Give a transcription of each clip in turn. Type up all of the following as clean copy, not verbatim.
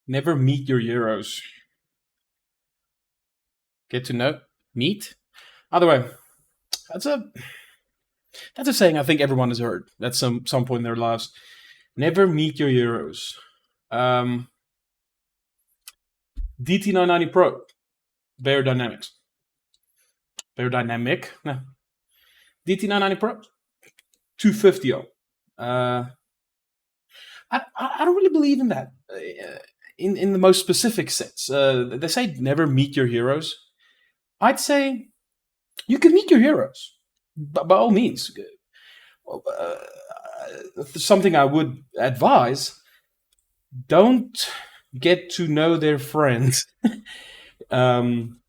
Never meet your heroes. Get to know, meet. Either way, that's a that's a saying I think everyone has heard at some point in their lives. Never meet your heroes. Um, DT990 Pro, Beyer Dynamics, Beyer Dynamic, no, DT990 Pro, 250. I don't really believe in that. In the most specific sense, they say never meet your heroes. I'd say you can meet your heroes, by all means. Something I would advise: don't get to know their friends, um,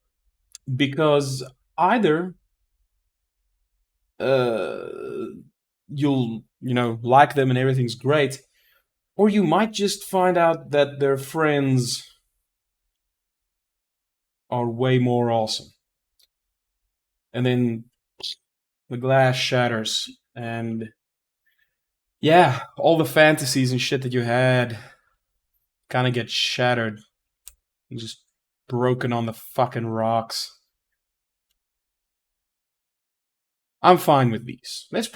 because either uh, you'll like them and everything's great, or you might just find out that their friends are way more awesome, and then the glass shatters, and yeah, all the fantasies and shit that you had kind of get shattered and just broken on the fucking rocks. I'm fine with these. Let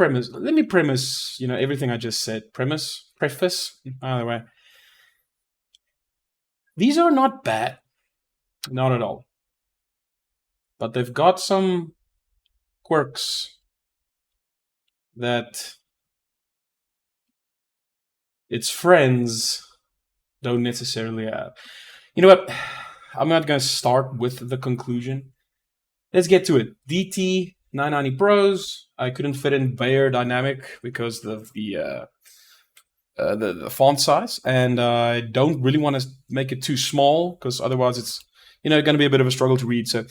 me premise, everything I just said. Preface, either way. These are not bad. Not at all. But they've got some quirks that its friends don't necessarily have. You know what? I'm not going to start with the conclusion. Let's get to it. DT990 Pros. I couldn't fit in Beyer Dynamic because of the font size, and I don't really want to make it too small because otherwise it's going to be a bit of a struggle to read. So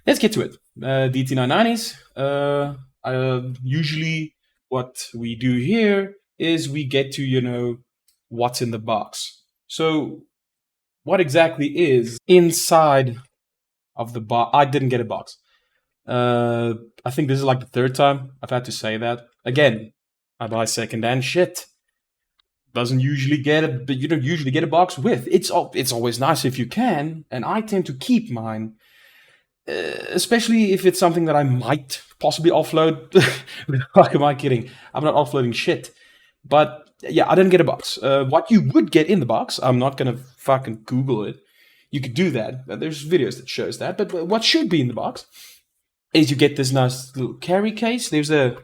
let's get to it. DT990s. Usually, what we do here is we get to what's in the box. So what exactly is inside of the box? I didn't get a box. I think this is like the third time I've had to say that. Again, I buy second-hand shit. Doesn't usually get but you don't usually get a box with. It's always nice if you can, and I tend to keep mine, especially if it's something that I might possibly offload. Fuck, am I kidding? I'm not offloading shit, but yeah, I didn't get a box. What you would get in the box, I'm not gonna fucking Google it. You could do that. There's videos that shows that. But what should be in the box is you get this nice little carry case. There's a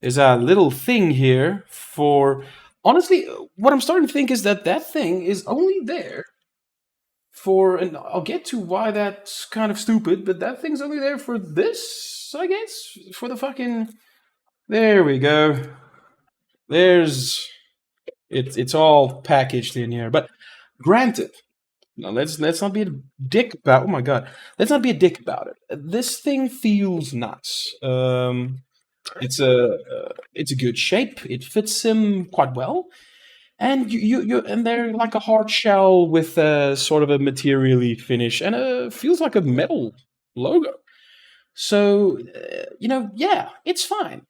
little thing here for. Honestly, what I'm starting to think is that thing is only there for, and I'll get to why that's kind of stupid, but that thing's only there for this, I guess, for the fucking. There we go. It's all packaged in here. But granted, now let's not be a dick about. Oh my god, let's not be a dick about it. This thing feels nice. It's a good shape. It fits him quite well, and and they're like a hard shell with a sort of a materially finish, and feels like a metal logo. So yeah, it's fine.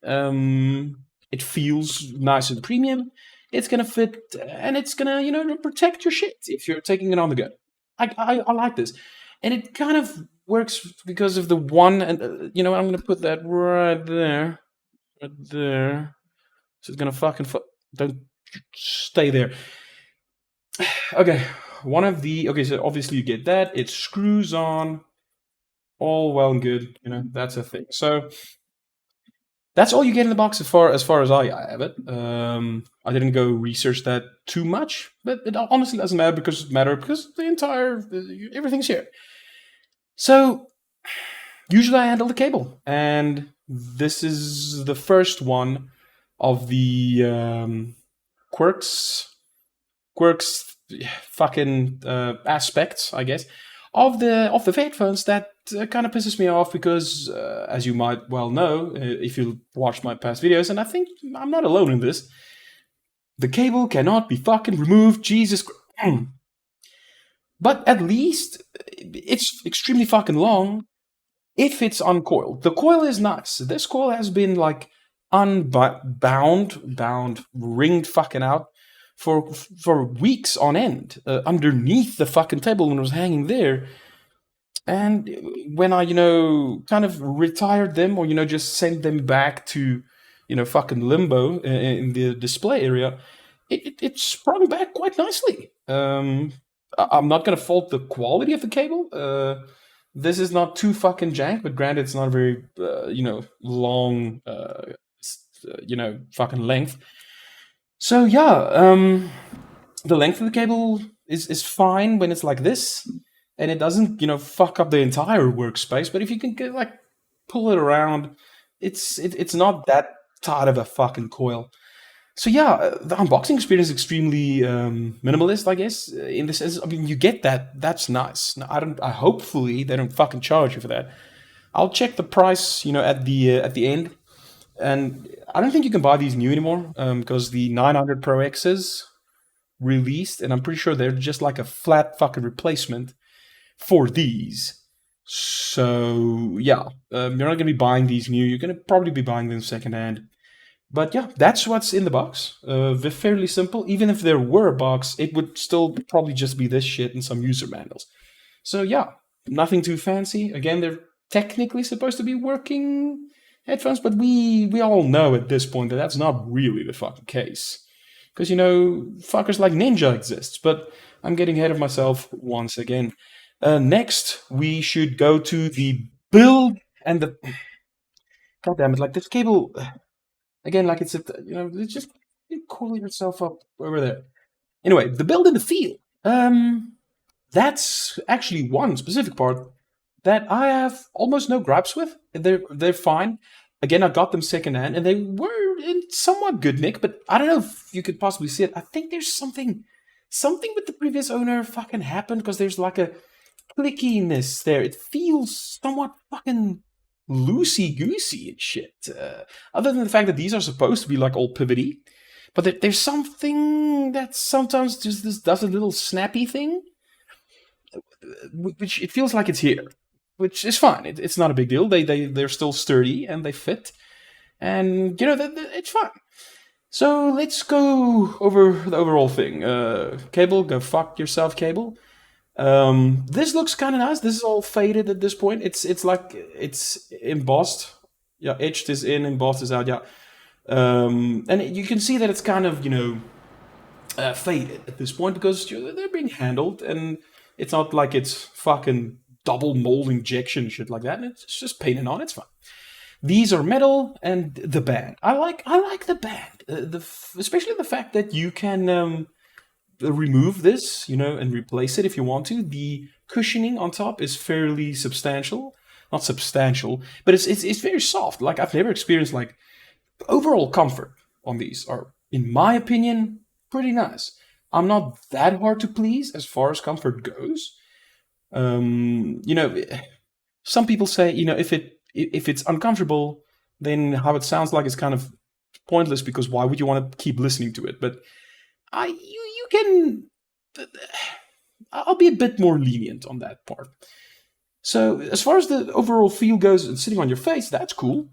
It feels nice and premium. It's gonna fit, and it's gonna protect your shit if you're taking it on the go. I like this, and it kind of works because of the one, and I'm gonna put that right there. Right there. So it's gonna fucking don't stay there. Okay, so obviously you get that. It screws on. All well and good, that's a thing. So that's all you get in the box as far as I have it. I didn't go research that too much, but it honestly doesn't matter because everything's here. So usually I handle the cable, and this is the first one of the quirks fucking aspects, I guess, of the headphones that kind of pisses me off because, as you might well know, if you watched my past videos, and I think I'm not alone in this, the cable cannot be fucking removed. Jesus Christ. But at least it's extremely fucking long if it's uncoiled. The coil is nice. This coil has been like bound, ringed fucking out for weeks on end underneath the fucking table when it was hanging there. And when I, kind of retired them or, just sent them back to, fucking limbo in the display area, it sprung back quite nicely. I'm not going to fault the quality of the cable. This is not too fucking jank, but granted, it's not a very, long, fucking length. So yeah, the length of the cable is fine when it's like this, and it doesn't, fuck up the entire workspace. But if you can get, pull it around, it's not that tight of a fucking coil. So yeah, the unboxing experience is extremely minimalist, I guess. In the sense, I mean, you get that. That's nice. Now, hopefully they don't fucking charge you for that. I'll check the price, at the end. And I don't think you can buy these new anymore because the 900 Pro X's released, and I'm pretty sure they're just like a flat fucking replacement for these. So yeah, you're not going to be buying these new. You're going to probably be buying them secondhand. But yeah, that's what's in the box. They're fairly simple. Even if there were a box, it would still probably just be this shit and some user manuals. So yeah, nothing too fancy. Again, they're technically supposed to be working headphones, but we all know at this point that that's not really the fucking case. Because, fuckers like Ninja exists. But I'm getting ahead of myself once again. Next, we should go to the build and the... God damn it, this cable... Again, it's just coil yourself up over there. Anyway, the build and the feel. That's actually one specific part that I have almost no gripes with. They're fine. Again, I got them secondhand, and they were in somewhat good nick, but I don't know if you could possibly see it. I think there's something with the previous owner fucking happened, because there's like a clickiness there. It feels somewhat fucking loosey-goosey and shit. Other than the fact that these are supposed to be all pivoty, but there's something that sometimes just does a little snappy thing, which it feels like it's here, which is fine. It's not a big deal. They're still sturdy and they fit, and it's fine. So let's go over the overall thing. Cable, go fuck yourself, cable. This looks kind of nice. This is all faded at this point. It's embossed. Yeah, etched is in, embossed is out. Yeah. And you can see that it's kind of, faded at this point because they're being handled, and it's not like it's fucking double mold injection shit like that. It's just painted on. It's fine. These are metal, and the band. I like the band. Especially the fact that you can remove this, and replace it if you want to. The cushioning on top is fairly substantial. Not substantial, but it's very soft. I've never experienced overall comfort on these are, in my opinion, pretty nice. I'm not that hard to please as far as comfort goes. Some people say, if it's uncomfortable, then how it sounds like is kind of pointless, because why would you want to keep listening to it? But I'll be a bit more lenient on that part. So as far as the overall feel goes, sitting on your face, that's cool.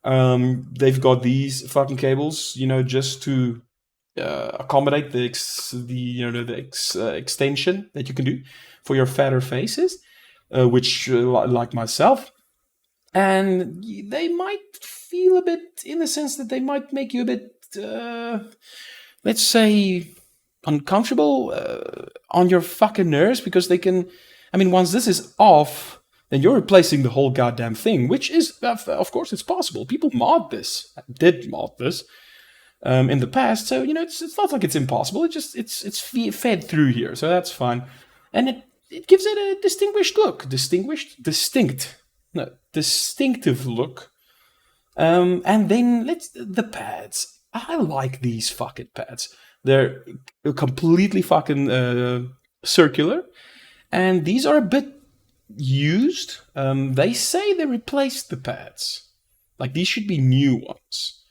They've got these fucking cables, just to accommodate the extension that you can do for your fatter faces, which like myself. And they might feel a bit, in the sense that they might make you a bit, let's say, uncomfortable on your fucking nerves, because they can... I mean, once this is off, then you're replacing the whole goddamn thing, which is, of course, it's possible. People did mod this in the past, so, it's not like it's impossible. It's fed through here, so that's fine. And it gives it a distinguished look. Distinctive look. And then the pads. I like these fucking pads. They're completely fucking circular, and these are a bit used. They say they replaced the pads. These should be new ones.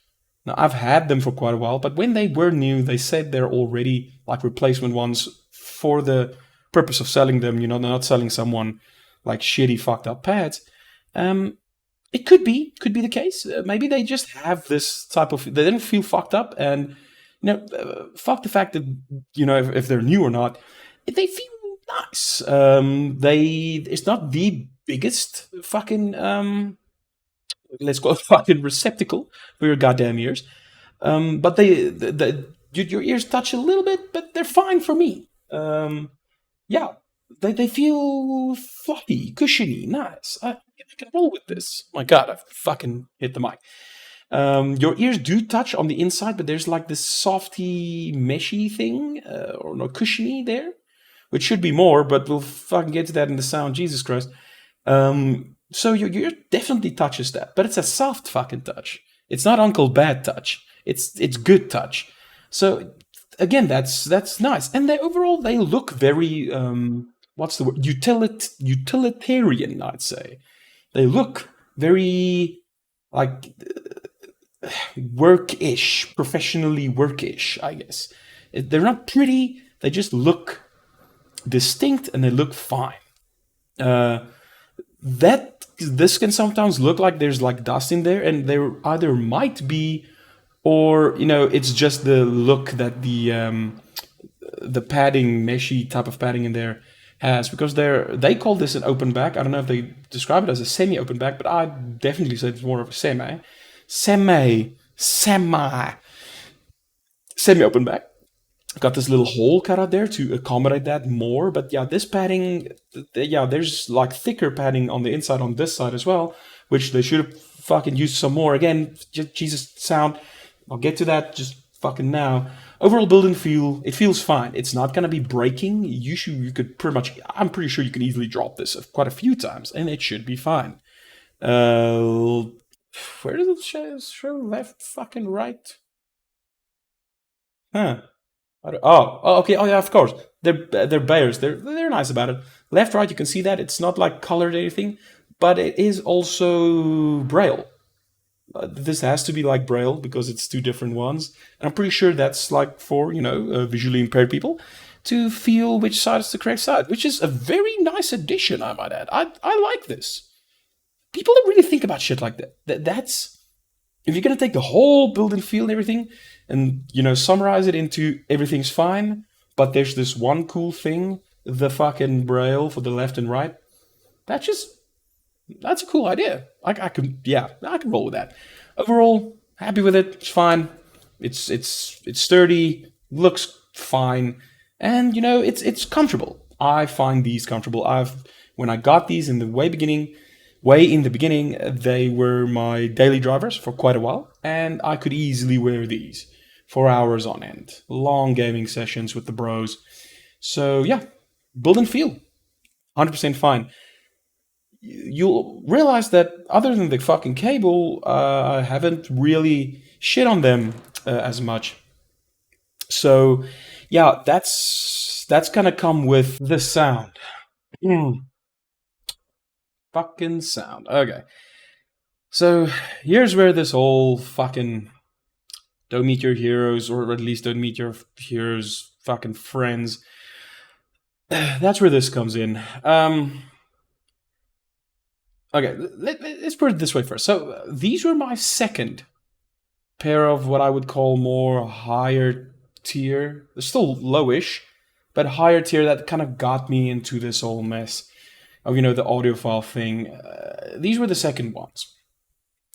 Now, I've had them for quite a while, but when they were new, they said they're already replacement ones for the purpose of selling them. They're not selling someone shitty fucked up pads. It could be the case. Maybe they just have this type of... They didn't feel fucked up, and Fuck the fact that if they're new or not, they feel nice. It's not the biggest fucking let's call it fucking receptacle for your goddamn ears. But your ears touch a little bit, but they're fine for me. Yeah, they feel fluffy, cushiony, nice. I can roll with this. My God, I fucking hit the mic. Your ears do touch on the inside, but there's like this softy, meshy thing, or no, cushiony there, which should be more, but we'll fucking get to that in the sound. Jesus Christ. So your ear definitely touches that, but it's a soft fucking touch. It's not Uncle Bad touch. It's good touch. So again, that's nice, and they look very what's the word, utilitarian. I'd say they look very like work-ish, professionally work-ish, I guess. They're not pretty, they just look distinct and they look fine. This can sometimes look like there's like dust in there, and there either might be, or it's just the look that the padding, meshy type of padding in there has, because they call this an open back. I don't know if they describe it as a semi-open back, but I definitely say it's more of a semi-open back. Got this little hole cut out there to accommodate that more, but yeah, this padding, there's like thicker padding on the inside on this side as well, which they should have fucking used some more. Again, Jesus sound, I'll get to that just fucking now. Overall build and feel, it feels fine. It's not gonna be breaking. You could pretty much, I'm pretty sure you can easily drop this quite a few times, and it should be fine. Where does it show left, fucking right? Huh. Okay. Oh yeah, of course. They're Beyers. They're nice about it. Left, right, you can see that it's not like colored or anything, but it is also Braille. This has to be like Braille because it's two different ones, and I'm pretty sure that's like for visually impaired people to feel which side is the correct side, which is a very nice addition, I might add. I like this. People don't really think about shit like that. That's if you're gonna take the whole build and feel and everything, and summarize it into everything's fine, but there's this one cool thing, the fucking Braille for the left and right. That's a cool idea. I can roll with that. Overall, happy with it. It's fine. It's sturdy. Looks fine, and it's comfortable. I find these comfortable. When I got these in the way in the beginning, they were my daily drivers for quite a while, and I could easily wear these for hours on end. Long gaming sessions with the bros. So yeah, build and feel, 100% fine. You'll realize that other than the fucking cable, I haven't really shit on them as much. So yeah, that's gonna come with the sound. Fucking sound. Okay. So here's where this whole fucking don't meet your heroes, or at least don't meet your heroes' fucking friends. That's where this comes in. Okay, let's put it this way first. So these were my second pair of what I would call more higher tier. They're still lowish, but higher tier that kind of got me into this whole mess of the audiophile thing. These were the second ones,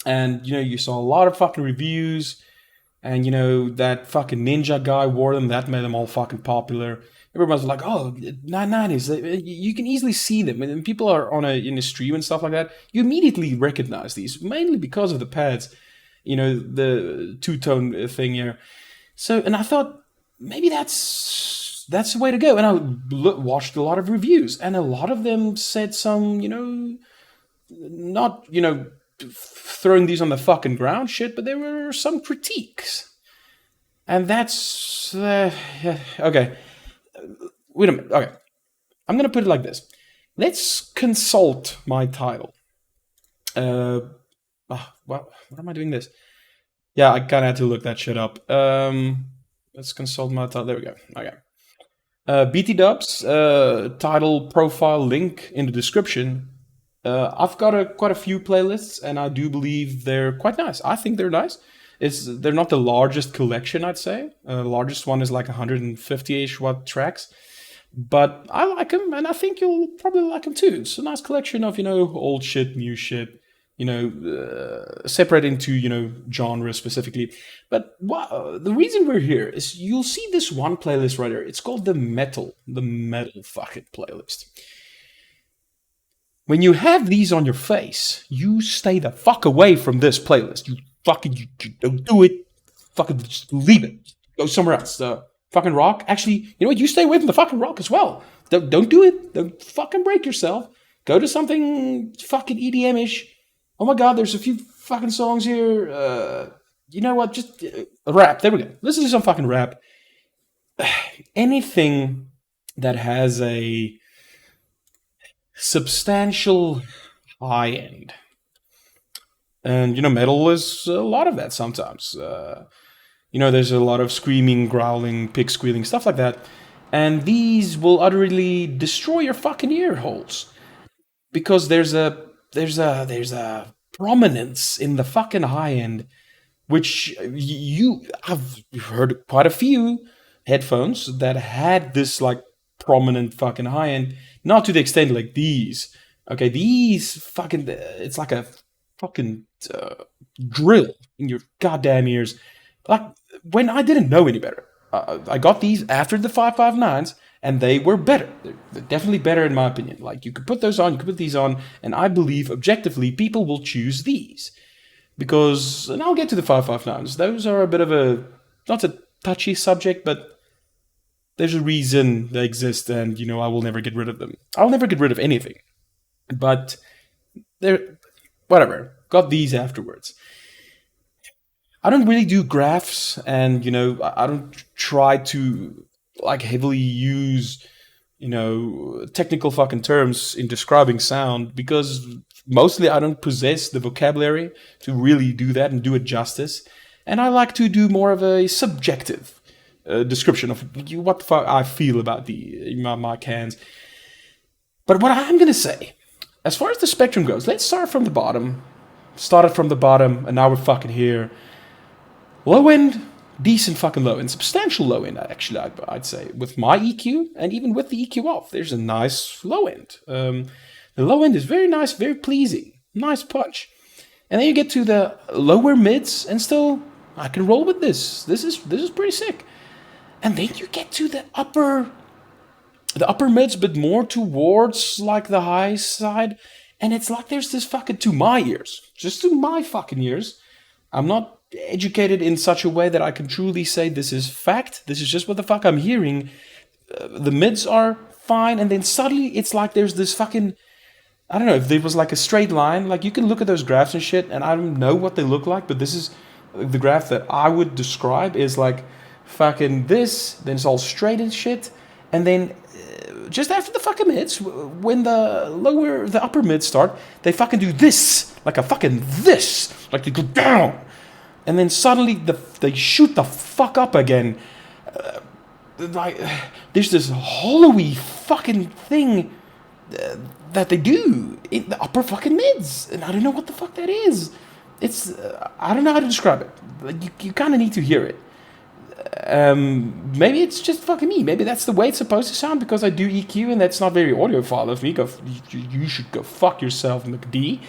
and you saw a lot of fucking reviews, and that fucking ninja guy wore them. That made them all fucking popular. Everybody's like, oh, 990s. You can easily see them. And people are in a stream and stuff like that. You immediately recognize these, mainly because of the pads. The two-tone thing here. So, and I thought, maybe that's the way to go. And I watched a lot of reviews. And a lot of them said some, not, throwing these on the fucking ground shit, but there were some critiques. And that's... okay. Wait a minute. Okay. I'm going to put it like this. Let's consult my title. What am I doing this? Yeah, I kind of had to look that shit up. Let's consult my title. There we go. Okay. BT Dubs, title, profile, link in the description. I've got quite a few playlists, and I do believe they're quite nice. I think they're nice. They're not the largest collection, I'd say. The largest one is like 150-ish watt tracks. But I like them, and I think you'll probably like them too. It's a nice collection of, old shit, new shit, separate into, genre specifically. But the reason we're here is you'll see this one playlist right here. It's called the metal fucking playlist. When you have these on your face, you stay the fuck away from this playlist. You don't do it. Fucking just leave it. Go somewhere else. Fucking rock. Actually, you know what? You stay away from the fucking rock as well. Don't do it. Don't fucking break yourself. Go to something fucking EDM-ish. Oh my god, there's a few fucking songs here. You know what? Just rap. There we go. Listen to some fucking rap. Anything that has a substantial high end. And, metal is a lot of that sometimes. There's a lot of screaming, growling, pig squealing, stuff like that. And these will utterly destroy your fucking ear holes. Because there's a prominence in the fucking high end, which I've heard quite a few headphones that had this like prominent fucking high end, not to the extent like these. Okay, these fucking, it's like a fucking drill in your goddamn ears. Like, when I didn't know any better, I got these after the 559s, and they were better. They're definitely better in my opinion. Like, you could put those on, you could put these on, and I believe, objectively, people will choose these. Because, and I'll get to the 559s, those are a bit of not a touchy subject, but there's a reason they exist, and, I will never get rid of them. I'll never get rid of anything. But, whatever. Got these afterwards. I don't really do graphs, and I don't try to like heavily use technical fucking terms in describing sound, because mostly I don't possess the vocabulary to really do that and do it justice, and I like to do more of a subjective description of what the fuck I feel about my cans. But what I'm gonna say, as far as the spectrum goes, let's start from the bottom. Started from the bottom, and now we're fucking here. Low end, decent fucking low end, substantial low end, actually, I'd say. With my EQ, and even with the EQ off, there's a nice low end. The low end is very nice, very pleasing, nice punch. And then you get to the lower mids, and still, I can roll with this. This is pretty sick. And then you get to the upper mids, but more towards like the high side. And it's like there's this fucking, to my ears, just to my fucking ears, I'm not educated in such a way that I can truly say this is fact. This is just what the fuck I'm hearing. The mids are fine, and then suddenly it's like there's this fucking, I don't know, if there was like a straight line, like you can look at those graphs and shit, and I don't know what they look like, but this is the graph that I would describe is like fucking this, then it's all straight and shit, and then just after the fucking mids, when the upper mids start, they fucking do this, like a fucking this, like they go down. And then suddenly they shoot the fuck up again. Like there's this hollowy fucking thing that they do in the upper fucking mids, and I don't know what the fuck that is. It's I don't know how to describe it. Like you kind of need to hear it. Maybe it's just fucking me. Maybe that's the way it's supposed to sound because I do EQ, and that's not very audiophile of me. You should go fuck yourself, McD.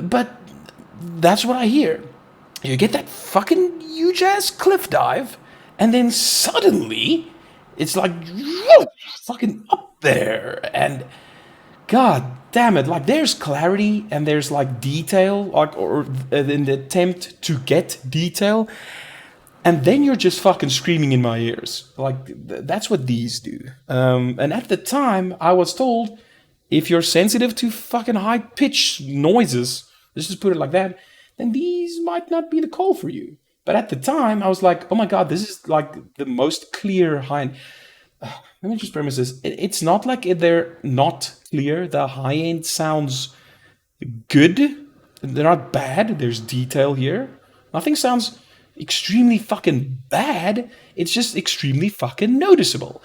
But that's what I hear. You get that fucking huge ass cliff dive, and then suddenly it's like whoa, fucking up there, and god damn it, like there's clarity and there's like detail, like or in the attempt to get detail, and then you're just fucking screaming in my ears. Like that's what these do. And at the time, I was told if you're sensitive to fucking high pitched noises, let's just put it like that, then these might not be the call for you. But at the time, I was like, oh my god, this is like the most clear high-end. Let me just premise this. It's not like they're not clear. The high-end sounds good. They're not bad. There's detail here. Nothing sounds extremely fucking bad. It's just extremely fucking noticeable.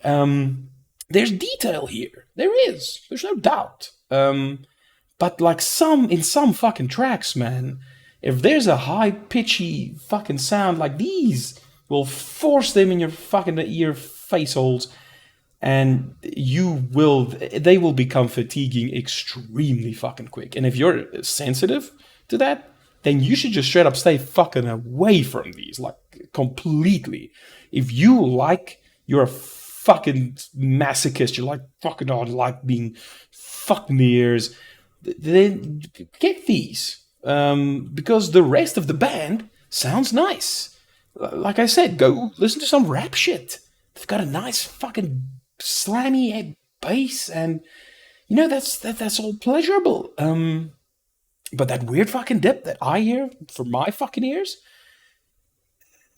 There's detail here. There is. There's no doubt. But like in some fucking tracks, man, If there's a high pitchy fucking sound like these, will force them in your fucking ear face holes, and they will become fatiguing extremely fucking quick. And if you're sensitive to that, then you should just straight up stay fucking away from these, like completely. If you're a fucking masochist, you're like fucking, oh, I like being fucked in the ears, then get these. Because the rest of the band sounds nice. Like I said, go listen to some rap shit. They've got a nice fucking slammy bass, and that's all pleasurable. But that weird fucking dip that I hear for my fucking ears,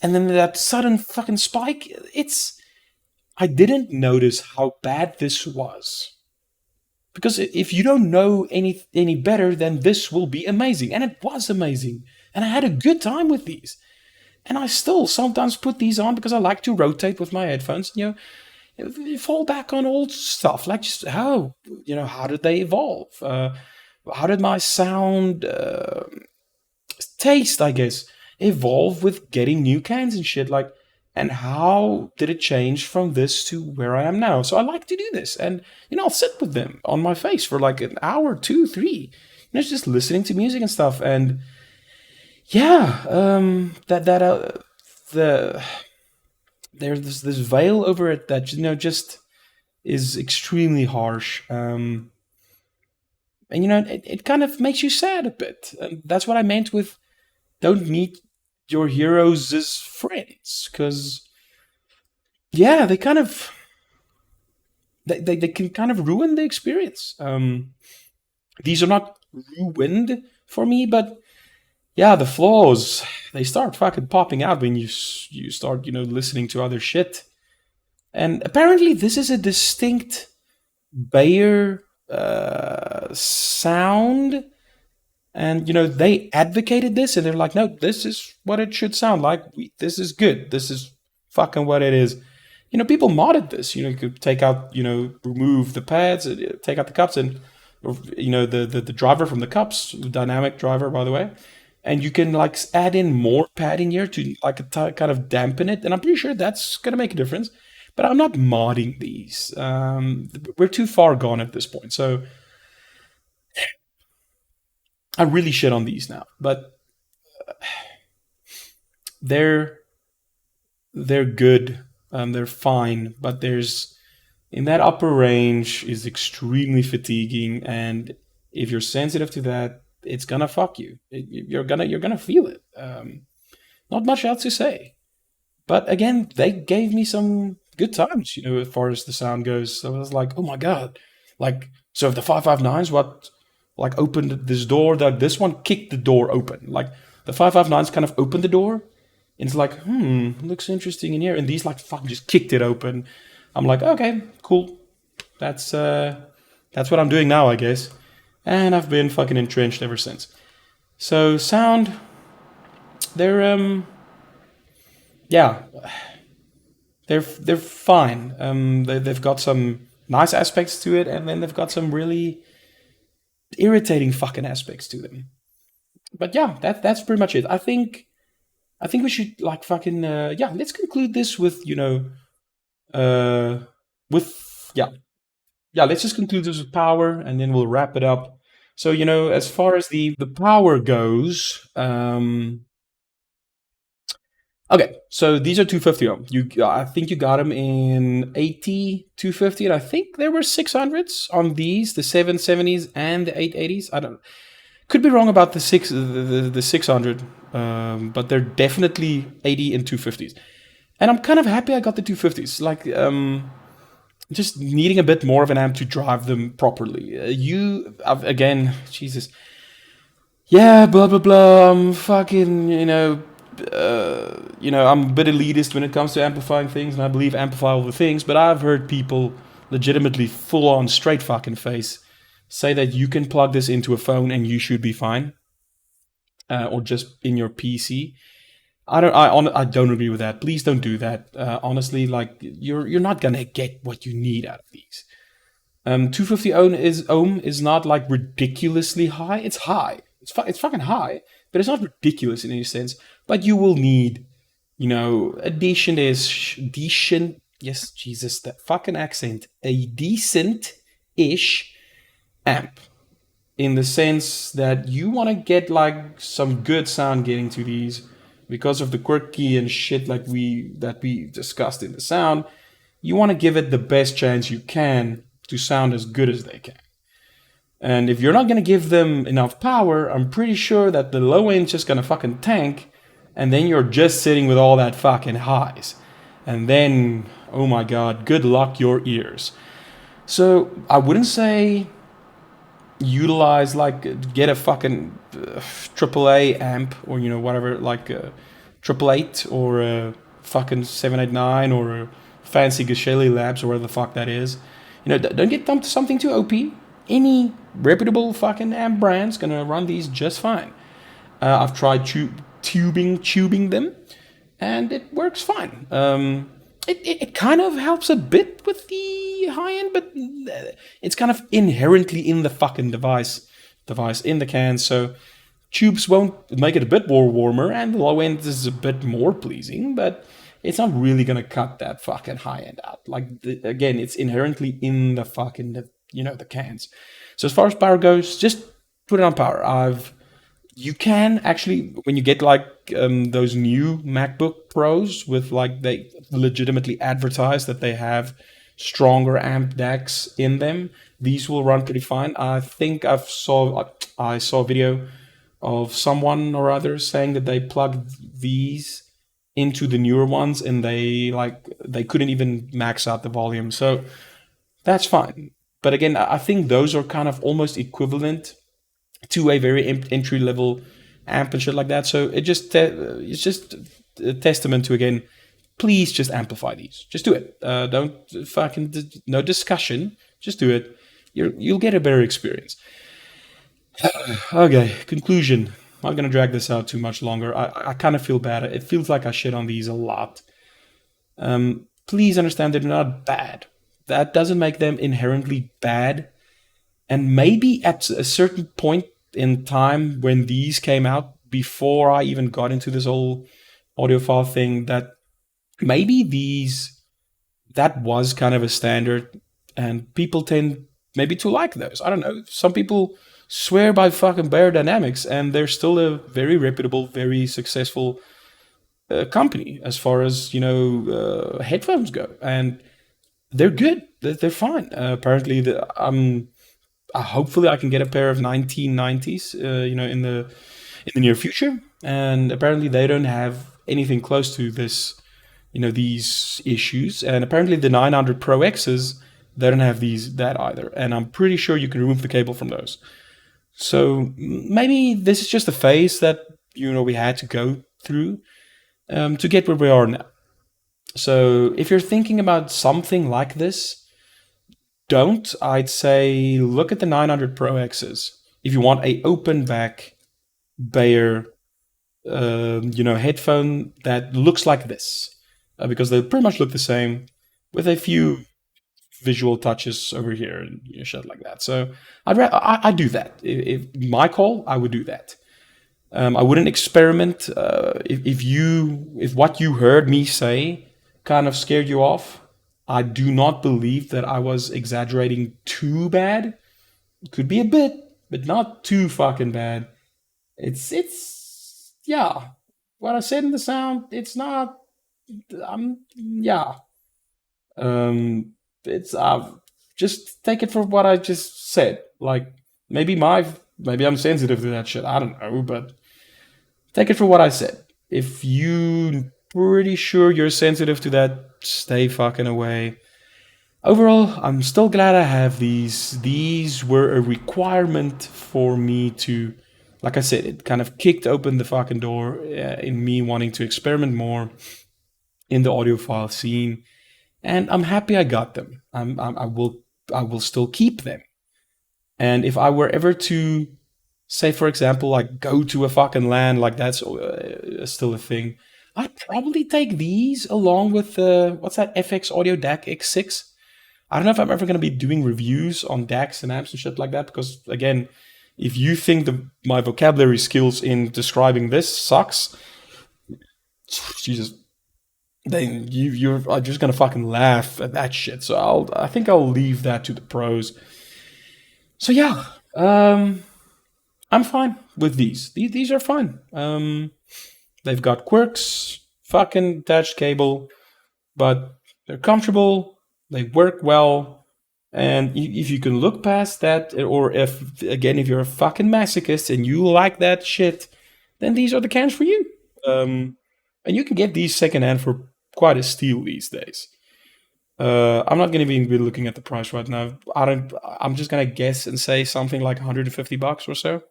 and then that sudden fucking spike, I didn't notice how bad this was. Because if you don't know any better, then this will be amazing. And it was amazing. And I had a good time with these. And I still sometimes put these on because I like to rotate with my headphones. You fall back on old stuff, like just how did they evolve? How did my sound taste, I guess, evolve with getting new cans and shit? Like, and how did it change from this to where I am now? So I like to do this, and I'll sit with them on my face for like an hour, 2, 3, just listening to music and stuff. And yeah, there's this veil over it that just is extremely harsh. And it kind of makes you sad a bit. And that's what I meant with don't meet your heroes as friends, because they kind of they can kind of ruin the experience. These are not ruined for me, but the flaws, they start fucking popping out when you start listening to other shit. And apparently this is a distinct Beyer sound. And, they advocated this, and they're like, no, this is what it should sound like. This is good. This is fucking what it is. People modded this. You could take out, remove the pads, take out the cups, and, the driver from the cups, dynamic driver, by the way. And you can, like, add in more padding here to, like, kind of dampen it. And I'm pretty sure that's going to make a difference. But I'm not modding these. We're too far gone at this point. So I really shit on these now, but they're good. They're fine, but there's in that upper range is extremely fatiguing, and if you're sensitive to that, it's gonna fuck you. You're gonna feel it. Not much else to say. But again, they gave me some good times, as far as the sound goes. So I was like, oh my god, like so if the 559s like opened this door, that this one kicked the door open. Like the 559s kind of opened the door, and it's like, looks interesting in here. And these like fucking just kicked it open. I'm like, okay, cool. That's what I'm doing now, I guess. And I've been fucking entrenched ever since. So sound, they're fine. They've got some nice aspects to it, and then they've got some really irritating fucking aspects to them. But that's pretty much it. I think we should like fucking let's conclude this with let's just conclude this with power, and then we'll wrap it up. So as far as the power goes, okay, so these are 250 ohm. I think you got them in 80, 250, and I think there were 600s on these, the 770s and the 880s. I don't, could be wrong about the 600, but they're definitely 80 and 250s. And I'm kind of happy I got the 250s. Like, just needing a bit more of an amp to drive them properly. Again, Jesus. Yeah, blah, blah, blah. I'm fucking, I'm a bit elitist when it comes to amplifying things, and I believe amplify all the things, but I've heard people legitimately full on straight fucking face say that you can plug this into a phone and you should be fine, or just in your PC. I don't agree with that. Please don't do that. Honestly, like you're not gonna get what you need out of these. 250 ohm is not like ridiculously high. It's high. It's fucking high. but it's not ridiculous in any sense. But you will need, a decent, yes, Jesus, that fucking accent, a decent-ish amp, in the sense that you want to get like some good sound getting to these because of the quirky and shit like that we discussed in the sound. You want to give it the best chance you can to sound as good as they can. And if you're not going to give them enough power, I'm pretty sure that the low end's just going to fucking tank, and then you're just sitting with all that fucking highs. And then, oh my god, good luck your ears. So I wouldn't say utilize, like, get a fucking AAA amp, or whatever, like a 888 or a fucking 789 or a fancy Geshelli Labs or whatever the fuck that is. Don't get dumped to something too OP. Any reputable fucking amp brand's gonna run these just fine. I've tried tubing them, and it works fine. It kind of helps a bit with the high end, but it's kind of inherently in the fucking device in the can. So tubes won't make it a bit more warmer, and the low end is a bit more pleasing, but it's not really gonna cut that fucking high end out. Like, again, it's inherently in the fucking the cans. So as far as power goes, just put it on power. You can actually, when you get like those new MacBook Pros with, like, they legitimately advertise that they have stronger amp DACs in them, these will run pretty fine. I think I saw a video of someone or other saying that they plugged these into the newer ones, and they couldn't even max out the volume. So that's fine. But again, I think those are kind of almost equivalent to a very entry level amp and shit like that. So it's just a testament to, again, please just amplify these. Just do it. Don't fucking no discussion. Just do it. You'll get a better experience. Okay, conclusion. I'm not gonna drag this out too much longer. I kind of feel bad. It feels like I shit on these a lot. Please understand they're not bad. That doesn't make them inherently bad. And maybe at a certain point in time when these came out, before I even got into this whole audiophile thing, that maybe that was kind of a standard, and people tend maybe to like those. I don't know. Some people swear by fucking Beyer Dynamics, and they're still a very reputable, very successful company as far as headphones go, and they're good. They're fine. Apparently, hopefully I can get a pair of 1990s, in the near future. And apparently they don't have anything close to this, these issues. And apparently the 900 Pro X's, they don't have that either. And I'm pretty sure you can remove the cable from those. So maybe this is just a phase that we had to go through to get where we are now. So if you're thinking about something like this, I'd say look at the 900 Pro X's. If you want a open back Beyer, headphone that looks like this, because they pretty much look the same with a few visual touches over here and shit like that. So I do that. If my call, I would do that. I wouldn't experiment. If what you heard me say kind of scared you off, I do not believe that I was exaggerating too bad. It could be a bit, but not too fucking bad. It's yeah. What I said in the sound, it's not. Yeah. It's just take it for what I just said. Like, maybe I'm sensitive to that shit. I don't know, but take it for what I said. If you pretty sure you're sensitive to that, stay fucking away. Overall, I'm still glad I have these. These were a requirement for me to, like I said, it kind of kicked open the fucking door in me wanting to experiment more in the audiophile scene, and I'm happy I got them. I will still keep them. And if I were ever to, say for example, like go to a fucking LAN, like that's still a thing, I'd probably take these along with what's that FX Audio DAC X6. I don't know if I'm ever going to be doing reviews on DACs and amps and shit like that, because again, If you think my vocabulary skills in describing this sucks, Jesus, then you're just gonna fucking laugh at that shit. So I think I'll leave that to the pros. So yeah, I'm fine with these. These are fine. They've got quirks, fucking attached cable, but they're comfortable. They work well. And if you can look past that, or if you're a fucking masochist and you like that shit, then these are the cans for you. And you can get these secondhand for quite a steal these days. I'm not going to be looking at the price right now. I'm just going to guess and say something like $150 or so,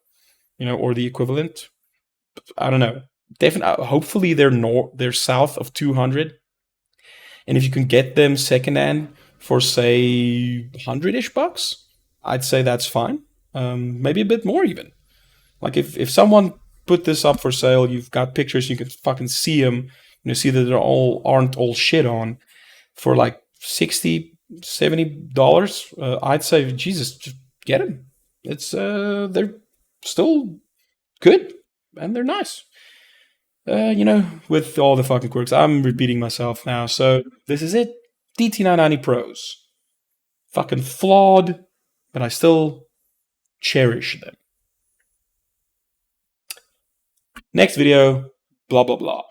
or the equivalent. I don't know. Definitely, hopefully they're south of 200. And if you can get them secondhand for say 100-ish bucks, I'd say that's fine. Maybe a bit more even. Like if someone put this up for sale, you've got pictures, you can fucking see them, see that they aren't all shit on for like $60-$70. I'd say, Jesus, just get them. They're still good and they're nice. With all the fucking quirks, I'm repeating myself now. So this is it. DT990 Pros. Fucking flawed, but I still cherish them. Next video, blah, blah, blah.